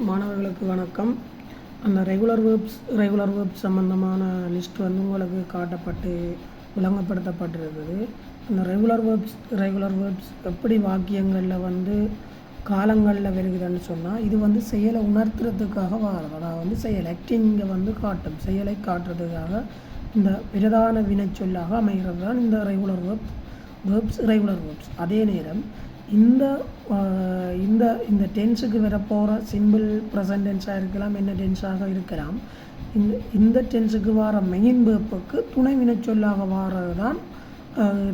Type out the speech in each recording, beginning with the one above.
மாணவர்களுக்கு வணக்கம். அந்த ரெகுலர் வேர்ப்ஸ் சம்பந்தமான லிஸ்ட் வந்து உங்களுக்கு காட்டப்பட்டு விளங்கப்படுத்தப்பட்டிருக்குது. அந்த ரெகுலர் வேர்ப்ஸ் எப்படி வாக்கியங்களில் வந்து காலங்களில் வருகுதுன்னு சொன்னால், இது வந்து செயலை உணர்த்துறதுக்காக வாரம். அதாவது வந்து செயல் ஆக்டிங்கை வந்து காட்டும், செயலை காட்டுறதுக்காக இந்த பிரதான வினைச்சொல்லாக அமைகிறது தான் இந்த ரெகுலர் வேர்ப்ஸ். அதே நேரம் இந்த இந்த இந்த டென்ஸுக்கு வரப்போகிற சிம்பிள் ப்ரெசன்ட் டென்ஸாக இருக்கலாம், என்ன டென்ஸாக இருக்கலாம். இந்த டென்ஸுக்கு வர மெயின் வேர்ப்புக்கு துணை வினைச்சொல்லாக வாரது தான்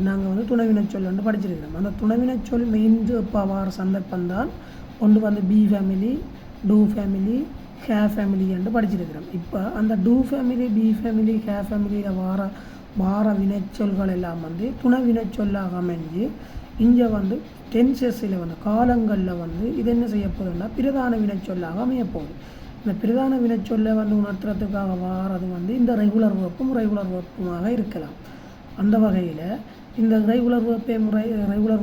நாங்கள் வந்து துணை வினைச்சொல் வந்து படிச்சிருக்கிறோம். அந்த துணை வினைச்சொல் மெயின் வேர்ப்பாக வார சந்தர்ப்பம் தான் ஒன்று வந்து பி ஃபேமிலி, டூ ஃபேமிலி, ஹே ஃபேமிலி என்று படிச்சிருக்கிறோம். இப்போ அந்த டூ ஃபேமிலி, பி ஃபேமிலி, ஹே ஃபேமிலியில் வார வினைச்சொல்கள் எல்லாம் வந்து துணை வினைச்சொல்லாக அமைஞ்சு இங்கே வந்து டென்சஸில் வந்து காலங்களில் வந்து இது என்ன செய்ய போகுதுன்னா பிரதான வினைச்சொல்லாக அமையப்போகுது. இந்த பிரதான வினைச்சொல்லை வந்து உணர்த்துறதுக்காக வாரது வந்து இந்த ரெகுலர் வேர்ப்புமாக இருக்கலாம். அந்த வகையில் இந்த ரெகுலர்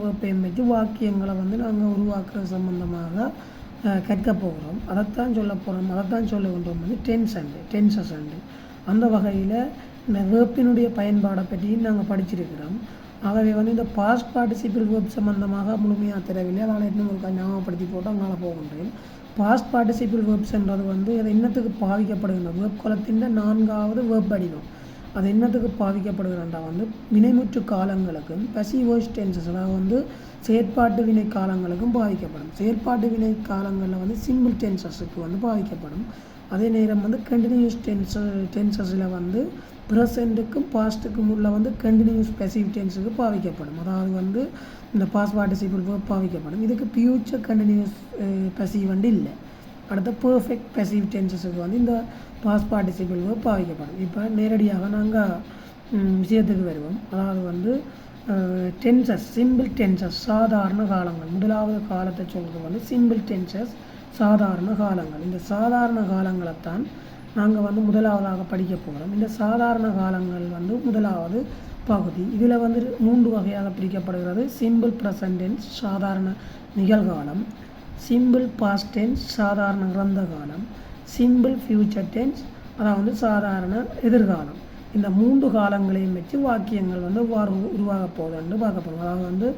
வேர்ப்பையும் வச்சு வாக்கியங்களை வந்து நாங்கள் உருவாக்குற சம்பந்தமாக கற்க போகிறோம். அதைத்தான் சொல்ல போகிறோம். அதைத்தான் சொல்ல கொண்டோம் வந்து டென்சஸ் அண்டு. அந்த வகையில் இந்த வேர்ப்பினுடைய பயன்பாடை பற்றியும் நாங்கள் படிச்சிருக்கிறோம். ஆகவே வந்து இந்த பாஸ்ட் பார்ட்டிசிபிள் வேர்ப் சம்பந்தமாக முழுமையாக தெரியவில்லை. அதனால் இன்னும் ஒரு ஞாபகப்படுத்தி போட்டு அங்கால போகின்றேன். பாஸ்ட் பார்ட்டிசிபிள் வேர்ப்ஸ்ன்றது வந்து அது என்னத்துக்கு பாவிக்கப்படுகின்றது, வேர்ப் குலத்தின் 4வது வேர்ப் வடிவம். அது என்னத்துக்கு பாவிக்கப்படுகிறதா வந்து வினைமுற்று காலங்களுக்கும் பசிவ் வாய்ஸ் டென்சஸ், அதாவது வந்து செயற்பாட்டு வினை காலங்களுக்கும் பாவிக்கப்படும். செயற்பாட்டு வினை காலங்களில் வந்து சிம்பிள் டென்சஸுக்கு வந்து பாவிக்கப்படும். அதே நேரம் வந்து கண்டினியூஸ் டென்சஸில் வந்து ப்ரெசண்ட்டுக்கும் பாஸ்ட்டுக்கும் உள்ள வந்து கண்டினியூஸ் பெசிவ் டென்ஸுக்கு பாவிக்கப்படும். அதாவது வந்து இந்த பாஸ்ட் பார்ட்டிசிபிள் வேர்ப் பாவிக்கப்படும். இதுக்கு ஃபியூச்சர் கண்டினியூஸ் பெசிவ் வந்து இல்லை. அடுத்த பெர்ஃபெக்ட் பெசிவ் டென்சஸுக்கு வந்து இந்த பாஸ்ட் பார்ட்டிசிபிள் வேர்ப் பாவிக்கப்படும். இப்போ நேரடியாக நாங்கள் விஷயத்துக்கு வருவோம். அதாவது வந்து டென்சஸ், சிம்பிள் டென்சஸ், சாதாரண காலங்கள். முதலாவது காலத்தை சொல்கிறது வந்து சிம்பிள் டென்சஸ், சாதாரண காலங்கள். இந்த சாதாரண காலங்களைத்தான் நாங்கள் வந்து முதலாவதாக படிக்க போகிறோம். இந்த சாதாரண காலங்கள் வந்து முதலாவது பகுதி. இதில் வந்து 3 வகையாக பிரிக்கப்படுகிறது. சிம்பிள் ப்ரெசன்ட் டென்ஸ், சாதாரண நிகழ்காலம்; சிம்பிள் பாஸ்ட் டென்ஸ், சாதாரண இறந்த காலம்; சிம்பிள் ஃபியூச்சர் டென்ஸ், அதாவது சாதாரண எதிர்காலம். இந்த 3 காலங்களையும் வச்சு வாக்கியங்கள் வந்து உருவாக போகுதுன்னு பார்க்க போகிறோம். அதாவது வந்து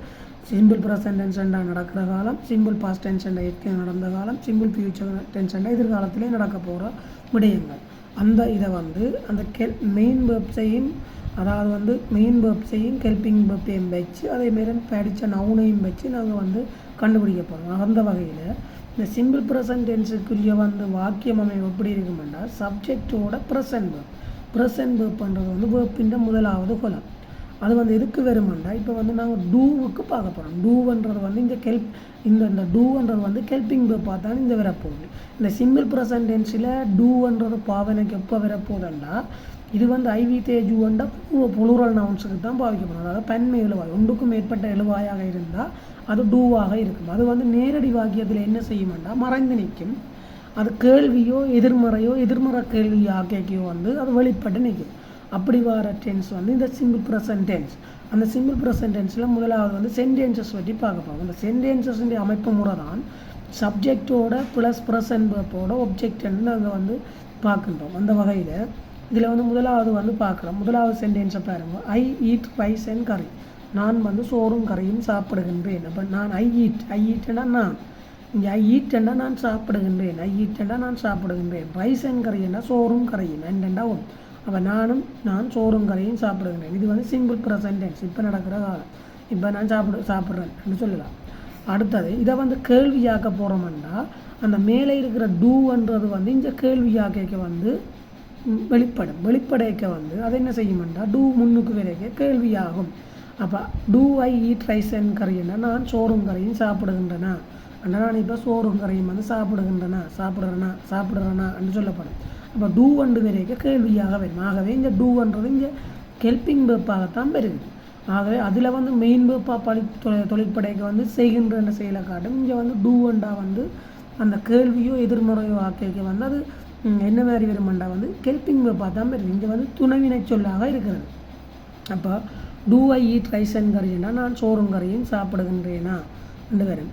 சிம்பிள் ப்ரெசன்ட் டென்ஸ் என்றால் நடக்கிற காலம், சிம்பிள் பாஸ்ட் டென்ஸ் என்ற ஏற்கனவே நடந்த காலம், சிம்பிள் ஃபியூச்சர் டென்ஸ் என்ற எதிர்காலத்திலே நடக்க போகிற விடயங்கள். அந்த இதை வந்து அந்த மெயின் வேர்ப்ஸையும், அதாவது வந்து மெயின் வேர்ப்ஸையும் ஹெல்பிங் வேர்ப்பையும் வச்சு அதேமாரி படித்த நவுனையும் வச்சு நாங்கள் வந்து கண்டுபிடிக்க போகிறோம். அந்த வகையில் இந்த சிம்பிள் ப்ரெசன்ட் டென்ஸுக்குரிய வந்து வாக்கியம் அமைப்பு எப்படி இருக்குமெண்டா, சப்ஜெக்டோட ப்ரெசன்ட் வேர்ப்ன்றது வந்து வேர்ப்பின் முதலாவது குலம். அது வந்து எதுக்கு வருமெண்டா, இப்போ வந்து நாங்கள் டூவுக்கு பார்க்க போகிறோம். டூன்றது வந்து இந்த டூன்றது வந்து ஹெல்பிங் வேர்ப்பாக தான் இந்த வரப்போகுது. இந்த சிம்பிள் ப்ரெசன்ட் டென்ஸில் டூன்றது பாவனைக்கு எப்போ வரப்போகுதுண்டா, இது வந்து ஐவி தேஜுவண்டா புளூரல் நவுன்ஸுக்கு தான் பாவிக்கப்படும். அதாவது பன்மை எழுவாய், ஒன்றுக்கும் மேற்பட்ட எழுவாயாக இருந்தால் அது டூவாக இருக்கும். அது வந்து நேரடி வாக்கியத்தில் என்ன செய்யுமெண்டா மறைந்து நிற்கும். அது கேள்வியோ எதிர்மறை கேள்வியோ ஆக்கையோ வந்து அது வெளிப்பட்டு நிற்கும். அப்படி வர டென்ஸ் வந்து இந்த சிம்பிள் ப்ரெசன்ட் டென்ஸ். அந்த சிம்பிள் ப்ரெசன்ட் டென்ஸில் முதலாவது வந்து சென்டென்சஸ் பற்றி பார்க்க போகிறோம். அந்த சென்டென்சஸுடைய அமைப்பு முறை தான் சப்ஜெக்டோட ப்ளஸ் ப்ரெசன்ட் வேர்ப்போட ஒப்ஜெக்ட்னு நாங்கள் வந்து பார்க்கின்றோம். அந்த வகையில் இதில் வந்து முதலாவது வந்து பார்க்குறோம். முதலாவது சென்டென்ஸை பாருங்கள். ஐ ஈட் ரைஸ் அண்ட் கறி. நான் வந்து சோறும் கறியும் சாப்பிடுகின்றேன். அப்போ நான் ஐ ஈட்னா நான், இங்கே ஐ ஈட்டண்டா நான் சாப்பிடுகின்றேன். ரைஸ் அண்ட் கறின்னா சோறும் கறியும், ரெண்டா ஒன்று. அப்போ நான் சோறும் கறியும் சாப்பிடுகின்றேன். இது வந்து சிம்பிள் ப்ரெசன்ட் டென்ஸ், இப்போ நடக்கிற காலம். இப்போ நான் சாப்பிட்றேன்னு சொல்லலாம். அடுத்தது இதை வந்து கேள்வியாக்க போகிறோம்னா, அந்த மேலே இருக்கிற டூன்றது வந்து இந்த கேள்வியாக்க வந்து வெளிப்படைக்க வந்து அது என்ன செய்யுமெண்டா, டூ முன்னுக்கு வரைக்க கேள்வியாகும். அப்போ do I eat rice and கறின்னா நான் சோறும் கறியும் சாப்பிடுகின்றனா, நான் இப்போ சோறும் கறியும் வந்து சாப்பிட்றேனா என்று சொல்லப்படும். அப்போ டூ அண்டு வரைக்க கேள்வியாக வரும். ஆகவே இந்த டூன்றது இங்கே ஹெல்பிங் வேர்ப்பாகத்தான் பெருகுது. ஆகவே அதில் வந்து மெயின் வேர்ப்பாக தொழிற்படைக்கு வந்து செய்கின்ற செயலை காட்டும். இங்கே வந்து டூவண்டா வந்து அந்த கேள்வியோ எதிர்மறையோ ஆக்கைக்கு வந்து அது என்ன மாதிரி வருமெண்டா வந்து ஹெல்பிங் வேர்ப்பாக தான் பெருகுது. இங்கே வந்து துணைவினை சொல்லாக இருக்கிறது. அப்போ do I eat rice and கறின்னா நான் சோறும் கறியும் சாப்பிடுகின்றேனா என்று வரும்.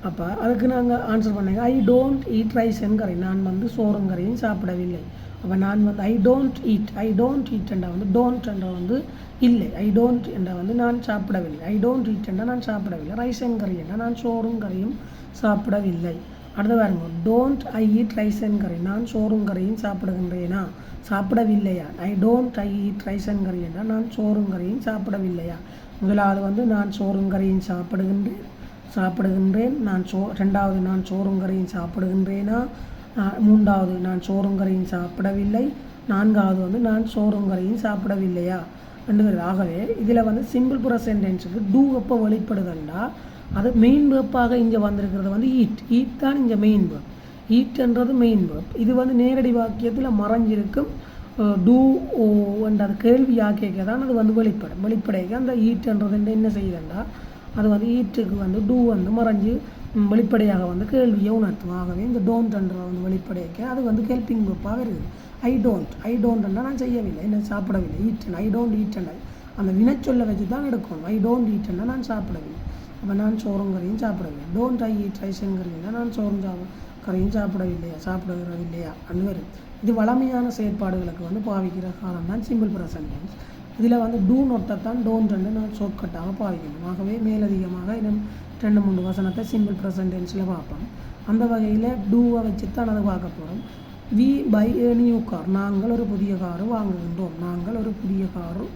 அப்போ அதுக்கு நாங்கள் ஆன்சர் பண்ணேங்க I don't eat rice and கறி. நான் வந்து சோறும் கறியும் சாப்பிடவில்லை. அப்போ நான் வந்து ஐ டோன்ட் ஈட் என்றால் வந்து டோன்ட் என்றால் வந்து இல்லை. ஐ டோன்ட் என்றால் வந்து நான் சாப்பிடவில்லை. ஐ டோன்ட் ஈட் என்றால் நான் சாப்பிடவில்லை. ரைஸ் அண்ட் கறி என்றால் நான் சோறும் கறியும் சாப்பிடவில்லை. அடுத்த பாருங்க, don't I eat rice and கறி. நான் சோறும் கறியும் சாப்பிடுகின்றேனா சாப்பிடவில்லையா. ஐ ஈட் ரைஸ் அண்ட் கறி என்றால் நான் சோறும் கறியும் சாப்பிடவில்லையா. முதலாவது வந்து நான் சோறும் கறியும் சாப்பிடுகின்றேன். ரெண்டாவது நான் சோறும் கறியும் சாப்பிடுகின்றேனா. மூன்றாவது நான் சோறும் கறியும் சாப்பிடவில்லை. நான்காவது வந்து நான் சோறும் கறியும் சாப்பிடவில்லையா ரெண்டு பேர். ஆகவே இதில் வந்து சிம்பிள் ப்ரெசன்ட் டென்ஸுக்கு டூ எப்போ வெளிப்படுதுண்டா அது மெயின் வேர்ப்பாக இங்கே வந்திருக்கிறது வந்து ஈட் தான் இங்கே மெயின் வேர்ப். ஈட்ன்றது மெயின் வேர்ப். இது வந்து நேரடி வாக்கியத்தில் மறைஞ்சிருக்கும் டூ என்றது கேள்வி ஆக்கியக்க தான் அது வந்து வெளிப்படைக்கு அந்த ஈட்ன்றது என்ன செய்யுதுண்டா அது வந்து ஈட்டுக்கு வந்து டூ வந்து மறைஞ்சு வெளிப்படையாக வந்து கேள்வியை உணர்த்தும். ஆகவே இந்த டோன்ட்ன்றது வந்து வெளிப்படைக்க அது வந்து ஹெல்பிங் வேர்ப்பாக இருக்குது. ஐ டோன்ட்னா நான் செய்யவில்லை, என்ன சாப்பிடவில்லை. ஈட்டன் ஐ டோன்ட் ஈட்டன் அந்த வினைச்சொல்லை வச்சு தான் எடுக்கணும். ஐ டோன்ட் ஈட்னா நான் சாப்பிடவில்லை. அப்போ நான் சோறும் கறியும் சாப்பிடவில்லை. Don't I eat rice and கறின்னா நான் சோறும் கறியும் சாப்பிடுகிறதில்லையா அன்னு வரும். இது வளமையான செயற்பாடுகளுக்கு வந்து பாவிக்கிற காலம் தான் சிம்பிள் ப்ரெசன்ட் டென்ஸ். இதில் வந்து டூ நொட்டத்தான் டோன்ட் நான் ஷார்ட்கட்டாக பாவிக்கணும். ஆகவே மேலதிகமாக இன்னும் 2-3 வசனத்தை சிம்பிள் ப்ரெசன்ட் டென்ஸில் பார்ப்போம். அந்த வகையில் டூவை வச்சு தான் அதை பார்க்க போகிறோம். We buy a new car. நாங்கள் ஒரு புதிய காரு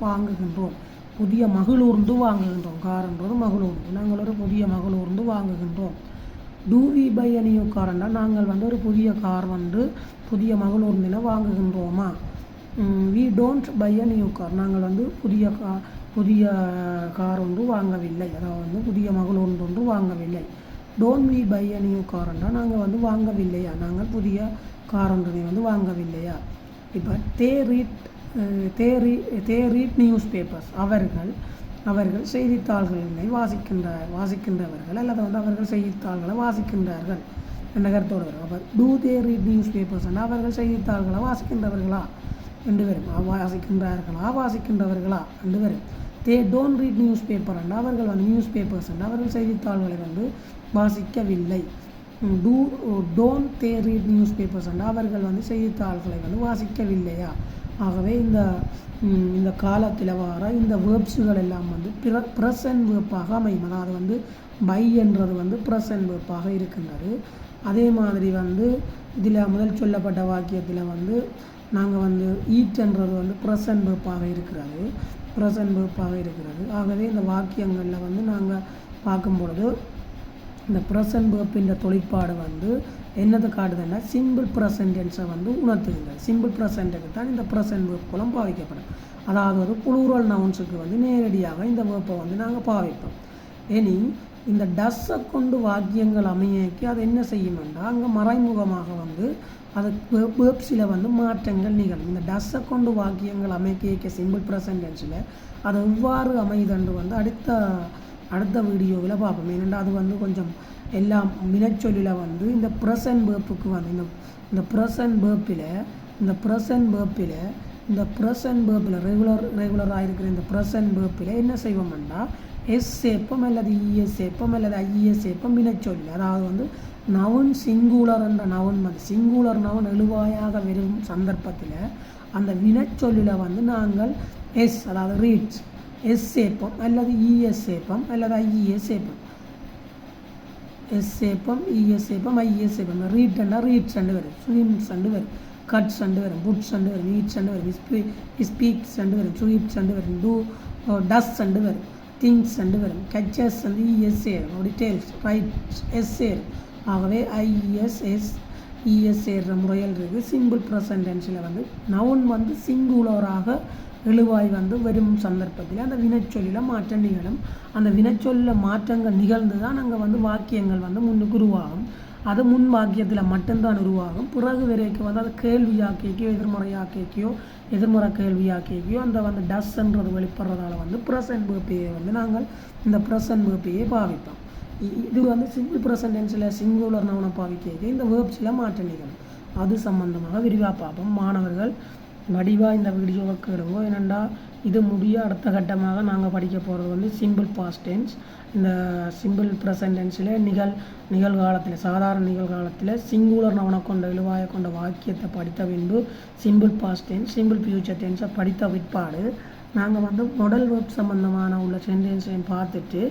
வாங்குகின்றோம். புதிய மகளூர்ந்து வாங்குகின்றோம். கார்ன்றது மகளூர்ந்து. நாங்கள் ஒரு புதிய மகளூர்ந்து வாங்குகின்றோம். Do we buy a new கார்னா நாங்கள் வந்து ஒரு புதிய கார் வந்து புதிய மகளூர்ந்தின வாங்குகின்றோமா. We don't buy a new car. நாங்கள் வந்து புதிய கார் ஒன்று வாங்கவில்லை. அதாவது வந்து புதிய மகளூர்ந்து ஒன்று வாங்கவில்லை. Don't we buy a new கார்னா நாங்கள் வந்து வாங்கவில்லையா. நாங்கள் புதிய கார் ஒன்றினை வந்து வாங்கவில்லையா. இப்போ தே ரீட் நியூஸ் பேப்பர்ஸ். அவர்கள் செய்தித்தாள்களை வாசிக்கின்றவர்கள் அல்லது வந்து அவர்கள் செய்தித்தாள்களை வாசிக்கின்றார்கள் என்ற கருத்தோடு வரும். அப்போ do they read newspapers அவர்கள் செய்தித்தாள்களை வாசிக்கின்றவர்களா ரெண்டு பேரும். வாசிக்கின்றவர்களா ரெண்டு பேரும். They don't read newspaper அவர்கள் வந்து நியூஸ் பேப்பர்ஸ் அவர்கள் செய்தித்தாள்களை வந்து வாசிக்கவில்லை. Don't they read newspapers அவர்கள் வந்து செய்தித்தாள்களை வந்து வாசிக்கவில்லையா. ஆகவே இந்த காலத்தில் வர இந்த வேர்ப்ஸுகள் எல்லாம் வந்து ப்ரெசன்ட் வேர்ப்பாக அமையும். அதாவது வந்து பை என்றது வந்து ப்ரெசன்ட் வேர்ப்பாக இருக்கின்றது. அதே மாதிரி வந்து இதில் முதல் சொல்லப்பட்ட வாக்கியத்தில் வந்து நாங்கள் வந்து ஈட்ன்றது வந்து ப்ரெசன்ட் வேர்ப்பாக இருக்கிறது. ஆகவே இந்த வாக்கியங்களில் வந்து நாங்கள் பார்க்கும் பொழுது இந்த ப்ரெசன்ட் வேர்ப்பின் தொழிற்பாடு வந்து என்னது காட்டுதுன்னா சிம்பிள் ப்ரெசன்ட் டென்ஸை வந்து உணர்த்துகின்றது. சிம்பிள் ப்ரெசன்ட்டுக்கு தான் இந்த ப்ரெசன்ட் வேர்ப் மூலம் பாவிக்கப்படும். அதாவது ப்ளூரல் நவுன்ஸுக்கு வந்து நேரடியாக இந்த வேர்ப்பை வந்து நாங்கள் பாவிப்போம். இனி இந்த டஸ்ஸை கொண்டு வாக்கியங்கள் அமையக்கு அது என்ன செய்யுமெண்டா அங்கே மறைமுகமாக வந்து அது வேர்ப்ஸில் வந்து மாற்றங்கள் நிகழும். இந்த டஸ்ஸை கொண்டு வாக்கியங்கள் அமைக்க சிம்பிள் ப்ரெசன்ட் டென்ஸில் அது எவ்வாறு அமையுதுன்று வந்து அடுத்த வீடியோவில் பார்ப்போம். ஏனென்றால் அது வந்து கொஞ்சம் எல்லாம் வினைச்சொல்லில் வந்து இந்த ப்ரெசன்ட் வேர்ப்புக்கு வந்து இந்த ப்ரெசன்ட் வேர்ப்பில் ரெகுலராக இருக்கிற இந்த ப்ரெசன்ட் வேர்ப்பில் என்ன செய்வோம்னா எஸ் சேப்பம் அல்லது இஎஸ் சேப்பம் அல்லது ஐஇஎஸ் சேப்பம் வினைச்சொல்லி. அதாவது வந்து நவுன் சிங்குலர் என்ற நவுன் வந்து சிங்குலர் நவுன் எழுவாயாக வரும் சந்தர்ப்பத்தில் அந்த வினைச்சொல்லில் வந்து நாங்கள் எஸ் அதாவது ரீட்ஸ் எஸ் சேப்பம் அல்லது இஎஸ் சேப்பம் அல்லது ஐஇஎஸ் சேப்பம். எஸ் சேப்பம் இஎஸ் சேப்பம் ஐஇஎஸ் சேப்பம். ரீட்னா ரீட்ஸ் ரெண்டு வரும், ஸ்விம்ஸ் ரெண்டு வரும், கட்ஸ் ரெண்டு வரும், புட்ஸ் ரெண்டு வரும், ஈட்ஸ் ரெண்டு வரும், ஸ்பீக்ஸ் ரெண்டு வரும், ஸ்வீப்ஸ் ரெண்டு வரும், டஸ் ரெண்டு வரும், திங்ஸ் ரெண்டு வரும், கச்சஸ் வந்து இஎஸ் சேரும், டீட்டெயில்ஸ் ரைட்ஸ் எஸ் சேரும். ஆகவே ஐஎஸ்எஸ் இஎஸ் சேர்ற முறையில் இருக்குது. சிம்பிள் ப்ரெசன்ட் டென்ஸில் வந்து நவுன் வந்து சிங்குலராக எழுவாய் வந்து வரும் சந்தர்ப்பத்தில் அந்த வினைச்சொல்லில் மாற்றம் நிகழும். அந்த வினைச்சொல்லில் மாற்றங்கள் நிகழ்ந்து தான் அங்கே வந்து வாக்கியங்கள் வந்து முன்னுக்கு உருவாகும். அது முன் வாக்கியத்தில் மட்டும்தான் உருவாகும். பிறகு வரைக்கும் வந்து அது கேள்வியாக்கியோ எதிர்மறை கேள்வியாக்கியோ அந்த வந்து டஸ்ன்றது வெளிப்படுறதால வந்து ப்ரெசன்ட் வேர்ப்பையை வந்து நாங்கள் இந்த ப்ரெசன்ட் வேர்ப்பையே பாவிப்போம். இது வந்து சிம்பிள் ப்ரெசன்ட் டென்ஸில் சிங்குலர் நவுனை பாவிக்க இந்த வேர்ப்ஸில் மாற்றம் நிகழும். அது சம்பந்தமாக விரிவாக பார்ப்போம். மாணவர்கள் வடிவாக இந்த வீடியோவை கேளுங்க. ஏனெண்டா இது முடிய அடுத்த கட்டமாக நாங்கள் படிக்க போகிறது வந்து சிம்பிள் பாஸ்ட் டென்ஸ். இந்த சிம்பிள் ப்ரெசன்ட் டென்ஸில் நிகழ்காலத்தில் சாதாரண நிகழ்காலத்தில் சிங்குலர் நவனை கொண்ட இழுவாய கொண்ட வாக்கியத்தை படித்த பின்பு simple past tense simple future டென்ஸை படித்த பிற்பாடு நாங்கள் வந்து மாடல் வெர்ப் சம்மந்தமான உள்ள சென்டென்ஸையும் பார்த்துட்டு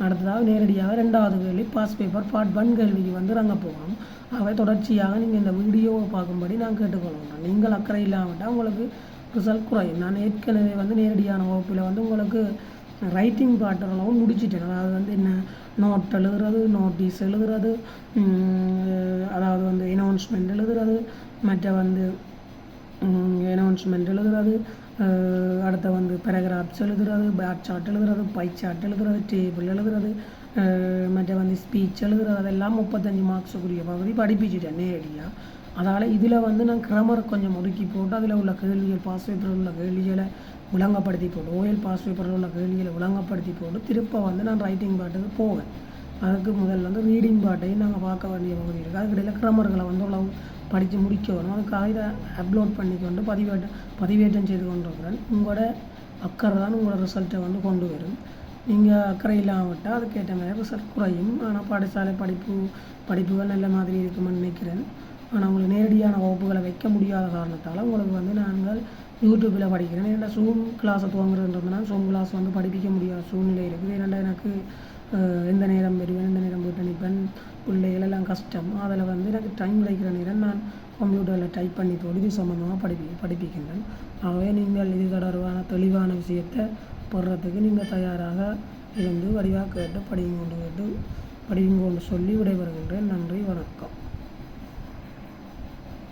அடுத்ததாக நேரடியாக 2வது கேள்வி பாஸ் பேப்பர் பார்ட் 1 கேள்விக்கு வந்து நாங்கள் போகணும். ஆகவே தொடர்ச்சியாக நீங்கள் இந்த வீடியோவை பார்க்கும்படி நான் கேட்டுக்கொள்கிறேன். நீங்கள் அக்கறை இல்லாமட்டால் உங்களுக்கு ரிசல்ட் குறையும். நான் ஏற்கனவே வந்து நேரடியான வகுப்பில் வந்து உங்களுக்கு ரைட்டிங் பாட்டரெல்லாம் முடிச்சிட்டேன். அதாவது வந்து என்ன நோட் எழுதுறது, நோட்டீஸ் எழுதுறது, அதாவது வந்து அனௌன்ஸ்மெண்ட் எழுதுறது, மற்ற வந்து அனௌன்ஸ்மெண்ட் எழுதுறது, அடுத்த வந்து பேராகிராஃப்ஸ் எழுதுறது, பேட் சார்ட் எழுதுறது, பை சார்ட் எழுதுறது, டேபிள் எழுதுறது, மற்ற வந்து ஸ்பீச் எழுதுறது, அதெல்லாம் 35 மார்க்ஸுக்குரிய பகுதி படிப்பிச்சிட்டேன் நேரடியாக. அதனால் இதில் வந்து நான் கிராமரை கொஞ்சம் ஒதுக்கி போட்டு அதில் உள்ள கேள்விகள் பாஸ் பேப்பரில் உள்ள கேள்விகளை விளங்கப்படுத்தி போட்டு ஓஎல் பாஸ் பேப்பரில் உள்ள கேள்விகளை விளங்கப்படுத்தி போட்டு திருப்ப வந்து நான் ரைட்டிங் பாட்டுக்கு போவேன். அதுக்கு முதல் வந்து ரீடிங் பாட்டையும் நாங்கள் பார்க்க வேண்டிய பகுதி இருக்குது. அதுக்கிடையில் கிராமர்களை வந்து அவ்வளோ படித்து முடிக்க வரும். அதுக்காக இதை அப்லோட் பண்ணிக்கொண்டு பதிவேற்றம் செய்து கொண்டிருக்கிறேன். உங்களோட அக்கறை தான் உங்களோட ரிசல்ட்டை வந்து கொண்டு வரும். நீங்கள் அக்கறை இல்லாமட்டால் அதுக்கேற்ற மாதிரி ரிசல்ட் குறையும். ஆனால் பாடசாலை படிப்புகள் நல்ல மாதிரி இருக்குமென்னு நினைக்கிறேன். ஆனால் உங்களுக்கு நேரடியான வகுப்புகளை வைக்க முடியாத காரணத்தால் உங்களுக்கு வந்து நாங்கள் யூடியூப்பில் படிக்கிறேன். ஏன்னா ஜூம் கிளாஸை துவங்குறதுன்றதுனா ஜூம் கிளாஸ் வந்து படிப்பிக்க முடியாத சூழ்நிலை இருக்குது. ஏன்னா எனக்கு எந்த நேரம் வருவேன், எந்த நேரம் வீட்டை நிற்பேன், பிள்ளைகள் எல்லாம் கஷ்டம். அதில் வந்து எனக்கு டைம் கிடைக்கிற நேரம் நான் கம்ப்யூட்டரில் டைப் பண்ணி போட்டு இது சம்மந்தமாக படிப்பிக்கின்றேன். ஆகவே நீங்கள் இது தொடர்பான தெளிவான விஷயத்தை போடுறதுக்கு நீங்கள் தயாராக இருந்து வடிவாக கேட்டு படிங்க கொண்டு சொல்லி விடைபெறுகின்றேன். நன்றி, வணக்கம்.